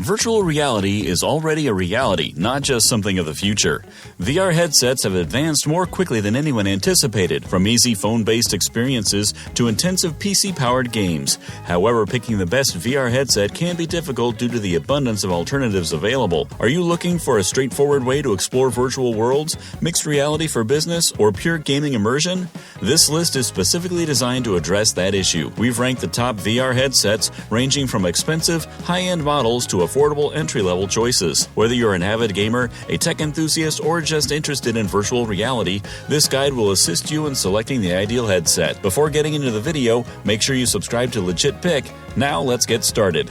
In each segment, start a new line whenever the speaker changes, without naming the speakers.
Virtual reality is already a reality, not just something of the future. VR headsets have advanced more quickly than anyone anticipated, from easy phone-based experiences to intensive PC-powered games. However, picking the best VR headset can be difficult due to the abundance of alternatives available. Are you looking for a straightforward way to explore virtual worlds, mixed reality for business, or pure gaming immersion? This list is specifically designed to address that issue. We've ranked the top VR headsets, ranging from expensive, high-end models to affordable entry-level choices. Whether you're an avid gamer, a tech enthusiast, or just interested in virtual reality, this guide will assist you in selecting the ideal headset. Before getting into the video, make sure you subscribe to Legit Pick. Now let's get started.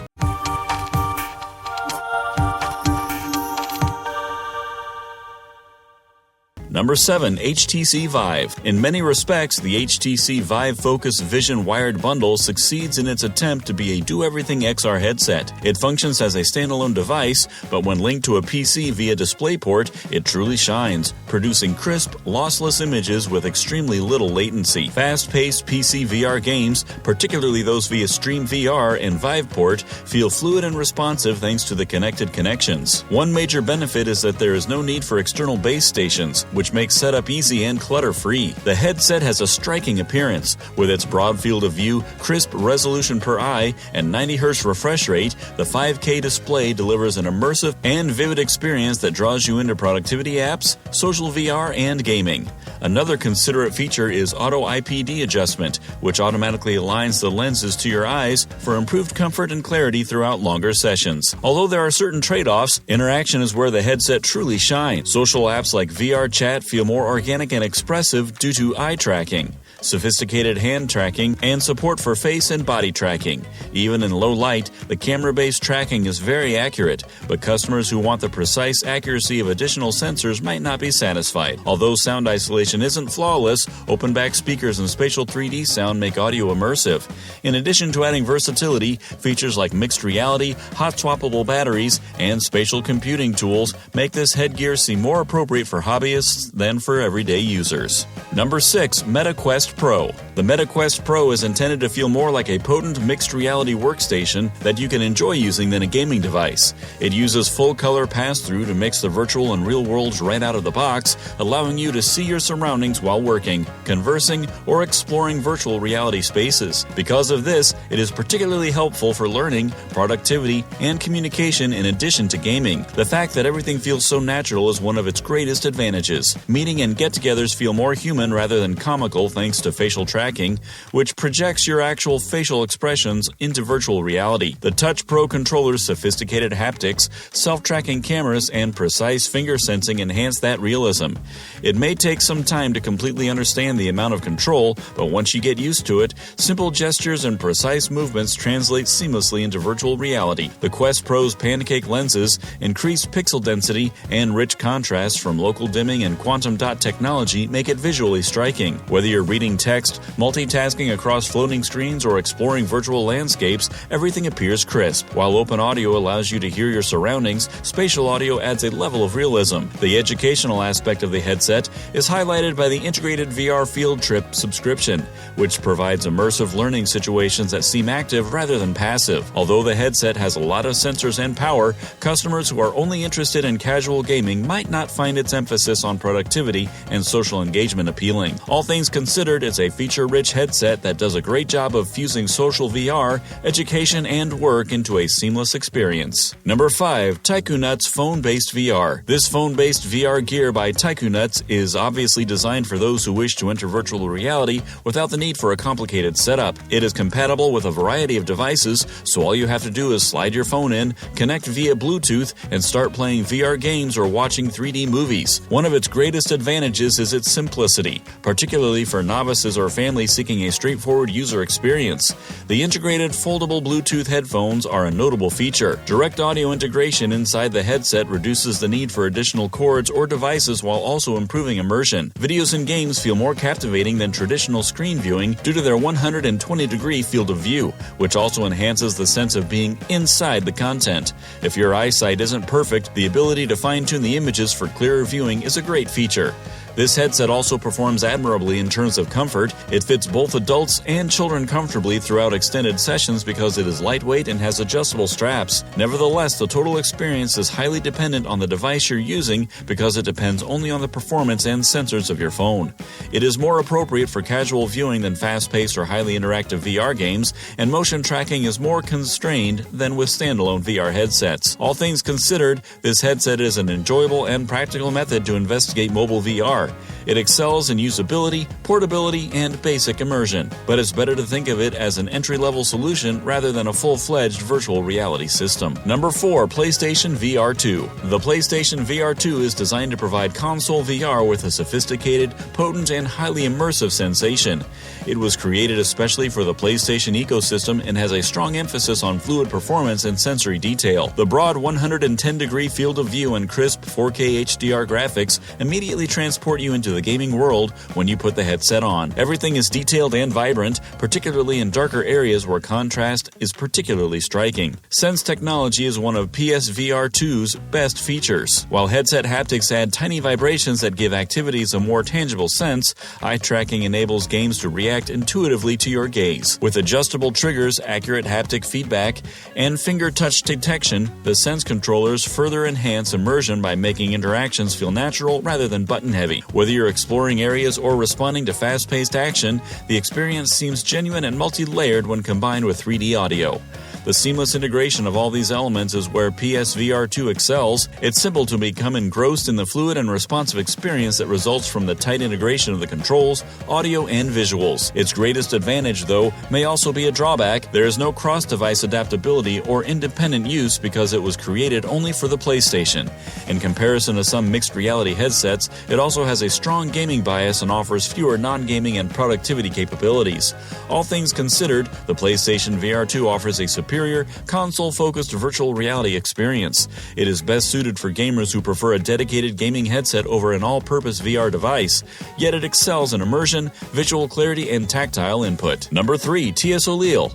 Number 7. HTC Vive. In many respects, the HTC Vive Focus Vision wired bundle succeeds in its attempt to be a do-everything XR headset. It functions as a standalone device, but when linked to a PC via DisplayPort, it truly shines, producing crisp, lossless images with extremely little latency. Fast-paced PC VR games, particularly those via StreamVR and VivePort, feel fluid and responsive thanks to the connected connections. One major benefit is that there is no need for external base stations, which makes setup easy and clutter-free. The headset has a striking appearance. With its broad field of view, crisp resolution per eye, and 90Hz refresh rate, the 5K display delivers an immersive and vivid experience that draws you into productivity apps, social VR, and gaming. Another considerate feature is auto IPD adjustment, which automatically aligns the lenses to your eyes for improved comfort and clarity throughout longer sessions. Although there are certain trade-offs, interaction is where the headset truly shines. Social apps like VR Chat feel more organic and expressive due to eye tracking, sophisticated hand tracking, and support for face and body tracking. Even in low light, the camera-based tracking is very accurate, but customers who want the precise accuracy of additional sensors might not be satisfied. Although sound isolation isn't flawless, open-back speakers and spatial 3D sound make audio immersive. In addition to adding versatility, features like mixed reality, hot-swappable batteries, and spatial computing tools make this headgear seem more appropriate for hobbyists than for everyday users. Number 6. Meta Quest Pro. The Meta Quest Pro is intended to feel more like a potent mixed reality workstation that you can enjoy using than a gaming device. It uses full-color pass-through to mix the virtual and real worlds right out of the box, allowing you to see your surroundings while working, conversing, or exploring virtual reality spaces. Because of this, it is particularly helpful for learning, productivity, and communication in addition to gaming. The fact that everything feels so natural is one of its greatest advantages. Meeting and get-togethers feel more human rather than comical thanks to facial tracking, which projects your actual facial expressions into virtual reality. The Touch Pro controller's sophisticated haptics, self-tracking cameras, and precise finger sensing enhance that realism. It may take some time to completely understand the amount of control, but once you get used to it, simple gestures and precise movements translate seamlessly into virtual reality. The Quest Pro's pancake lenses, increased pixel density, and rich contrast from local dimming and quantum dot technology make it visually striking. Whether you're reading text, multitasking across floating screens, or exploring virtual landscapes, everything appears crisp. While open audio allows you to hear your surroundings, spatial audio adds a level of realism. The educational aspect of the headset is highlighted by the integrated VR Field Trip subscription, which provides immersive learning situations that seem active rather than passive. Although the headset has a lot of sensors and power, customers who are only interested in casual gaming might not find its emphasis on productivity and social engagement appealing. All things considered, it's a feature-rich headset that does a great job of fusing social VR, education, and work into a seamless experience. Number 5. Tycoonuts Phone-Based VR. This phone-based VR gear by Tycoonuts is obviously designed for those who wish to enter virtual reality without the need for a complicated setup. It is compatible with a variety of devices, so all you have to do is slide your phone in, connect via Bluetooth, and start playing VR games or watching 3D movies. One of its greatest advantages is its simplicity, particularly for novices or families seeking a straightforward user experience. The integrated foldable Bluetooth headphones are a notable feature. Direct audio integration inside the headset reduces the need for additional cords or devices while also improving immersion. Videos and games feel more captivating than traditional screen viewing due to their 120-degree field of view, which also enhances the sense of being inside the content. If your eyesight isn't perfect, the ability to fine-tune the images for clearer viewing is a great feature. This headset also performs admirably in terms of comfort. It fits both adults and children comfortably throughout extended sessions because it is lightweight and has adjustable straps. Nevertheless, the total experience is highly dependent on the device you're using because it depends only on the performance and sensors of your phone. It is more appropriate for casual viewing than fast-paced or highly interactive VR games, and motion tracking is more constrained than with standalone VR headsets. All things considered, this headset is an enjoyable and practical method to investigate mobile VR. It excels in usability, portability, and basic immersion, but it's better to think of it as an entry-level solution rather than a full-fledged virtual reality system. Number 4. PlayStation VR 2. The PlayStation VR 2 is designed to provide console VR with a sophisticated, potent, and highly immersive sensation. It was created especially for the PlayStation ecosystem and has a strong emphasis on fluid performance and sensory detail. The broad 110-degree field of view and crisp 4K HDR graphics immediately transport you into the gaming world when you put the headset on. Everything is detailed and vibrant, particularly in darker areas where contrast is particularly striking. Sense technology is one of PSVR 2's best features. While headset haptics add tiny vibrations that give activities a more tangible sense, eye tracking enables games to react intuitively to your gaze. With adjustable triggers, accurate haptic feedback, and finger touch detection, the Sense controllers further enhance immersion by making interactions feel natural rather than button-heavy. Whether you're exploring areas or responding to fast-paced action, the experience seems genuine and multi-layered when combined with 3D audio. The seamless integration of all these elements is where PSVR 2 excels. It's simple to become engrossed in the fluid and responsive experience that results from the tight integration of the controls, audio, and visuals. Its greatest advantage, though, may also be a drawback. There is no cross-device adaptability or independent use because it was created only for the PlayStation. In comparison to some mixed reality headsets, it also has a strong gaming bias and offers fewer non-gaming and productivity capabilities. All things considered, the PlayStation VR 2 offers a superior, console-focused virtual reality experience. It is best suited for gamers who prefer a dedicated gaming headset over an all-purpose VR device, yet it excels in immersion, visual clarity, and tactile input. Number 3. Tsol.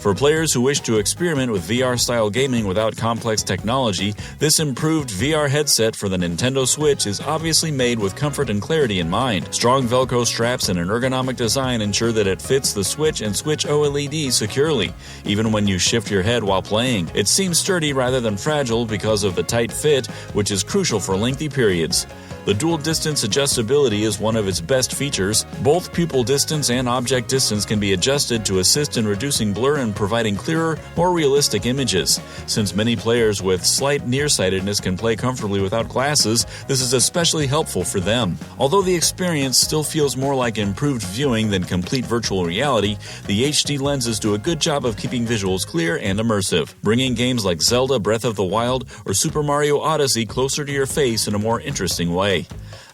For players who wish to experiment with VR-style gaming without complex technology, this improved VR headset for the Nintendo Switch is obviously made with comfort and clarity in mind. Strong Velcro straps and an ergonomic design ensure that it fits the Switch and Switch OLED securely, even when you shift your head while playing. It seems sturdy rather than fragile because of the tight fit, which is crucial for lengthy periods. The dual distance adjustability is one of its best features. Both pupil distance and object distance can be adjusted to assist in reducing blur and providing clearer, more realistic images. Since many players with slight nearsightedness can play comfortably without glasses, this is especially helpful for them. Although the experience still feels more like improved viewing than complete virtual reality, the HD lenses do a good job of keeping visuals clear and immersive, bringing games like Zelda Breath of the Wild or Super Mario Odyssey closer to your face in a more interesting way.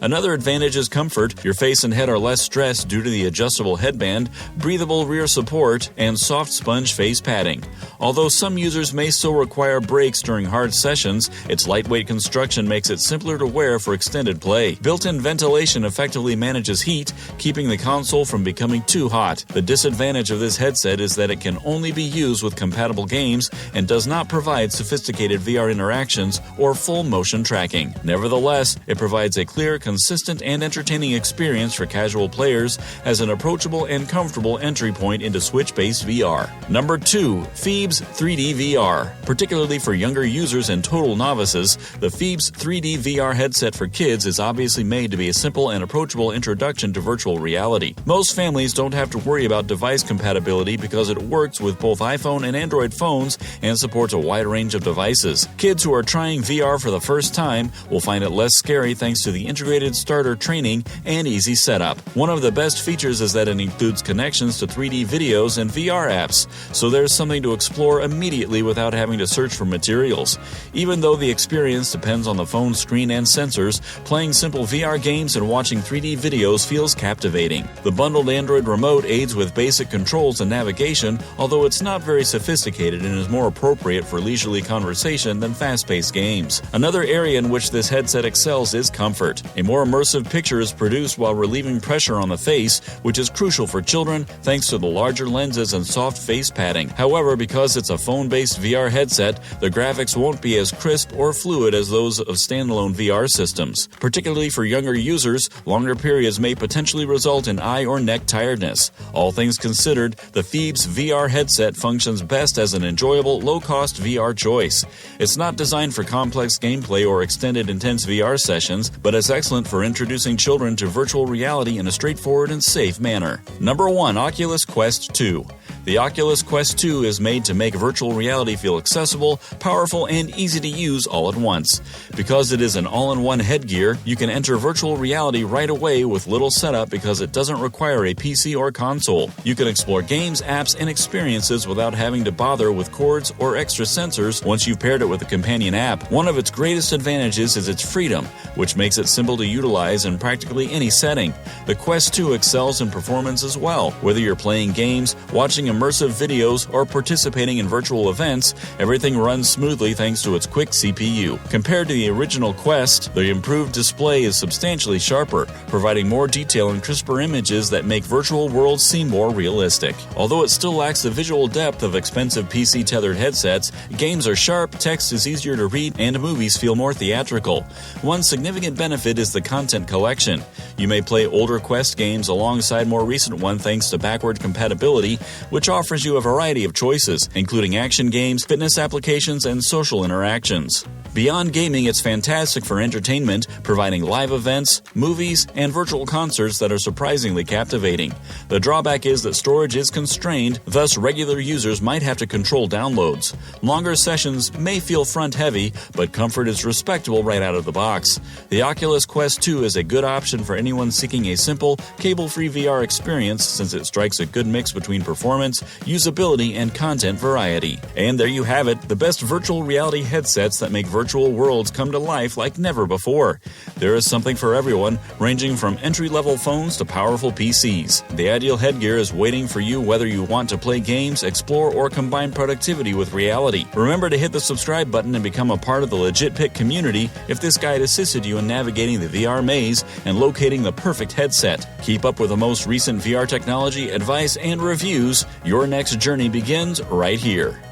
Another advantage is comfort. Your face and head are less stressed due to the adjustable headband, breathable rear support, and soft sponge face padding. Although some users may still require breaks during hard sessions, its lightweight construction makes it simpler to wear for extended play. Built-in ventilation effectively manages heat, keeping the console from becoming too hot. The disadvantage of this headset is that it can only be used with compatible games and does not provide sophisticated VR interactions or full motion tracking. Nevertheless, it provides a clear, consistent, and entertaining experience for casual players as an approachable and comfortable entry point into Switch-based VR. Number 2. Feebs 3D VR. Particularly for younger users and total novices, the Feebs 3D VR headset for kids is obviously made to be a simple and approachable introduction to virtual reality. Most families don't have to worry about device compatibility because it works with both iPhone and Android phones and supports a wide range of devices. Kids who are trying VR for the first time will find it less scary thanks to the integrated starter training and easy setup. One of the best features is that it includes connections to 3D videos and VR apps, so there's something to explore immediately without having to search for materials. Even though the experience depends on the phone screen and sensors, playing simple VR games and watching 3D videos feels captivating. The bundled Android remote aids with basic controls and navigation, although it's not very sophisticated and is more appropriate for leisurely conversation than fast-paced games. Another area in which this headset excels is comfort. A more immersive picture is produced while relieving pressure on the face, which is crucial for children thanks to the larger lenses and soft face padding. However, because it's a phone-based VR headset, the graphics won't be as crisp or fluid as those of standalone VR systems. Particularly for younger users, longer periods may potentially result in eye or neck tiredness. All things considered, the Feebs VR headset functions best as an enjoyable, low-cost VR choice. It's not designed for complex gameplay or extended intense VR sessions, but it's excellent for introducing children to virtual reality in a straightforward and safe manner. Number 1. Oculus Quest 2. The Oculus Quest 2 is made to make virtual reality feel accessible, powerful, and easy to use all at once. Because it is an all-in-one headgear, you can enter virtual reality right away with little setup because it doesn't require a PC or console. You can explore games, apps, and experiences without having to bother with cords or extra sensors once you've paired it with a companion app. One of its greatest advantages is its freedom, which makes it simple to utilize in practically any setting. The Quest 2 excels in performance as well. Whether you're playing games, watching immersive videos, or participating in virtual events, everything runs smoothly thanks to its quick CPU. Compared to the original Quest, the improved display is substantially sharper, providing more detail and crisper images that make virtual worlds seem more realistic. Although it still lacks the visual depth of expensive PC-tethered headsets, games are sharp, text is easier to read, and movies feel more theatrical. One significant benefit is the content collection. You may play older Quest games alongside more recent ones thanks to backward compatibility, which offers you a variety of choices, including action games, fitness applications, and social interactions. Beyond gaming, it's fantastic for entertainment, providing live events, movies, and virtual concerts that are surprisingly captivating. The drawback is that storage is constrained, thus regular users might have to control downloads. Longer sessions may feel front-heavy, but comfort is respectable right out of the box. The Oculus Quest 2 is a good option for anyone seeking a simple, cable-free VR experience since it strikes a good mix between performance, usability, and content variety. And there you have it, the best virtual reality headsets that make virtual worlds come to life like never before. There is something for everyone, ranging from entry-level phones to powerful PCs. The ideal headgear is waiting for you whether you want to play games, explore, or combine productivity with reality. Remember to hit the subscribe button and become a part of the Legit Pick community if this guide assisted you in navigating the VR maze and locating the perfect headset. Keep up with the most recent VR technology, advice, and reviews. Your next journey begins right here.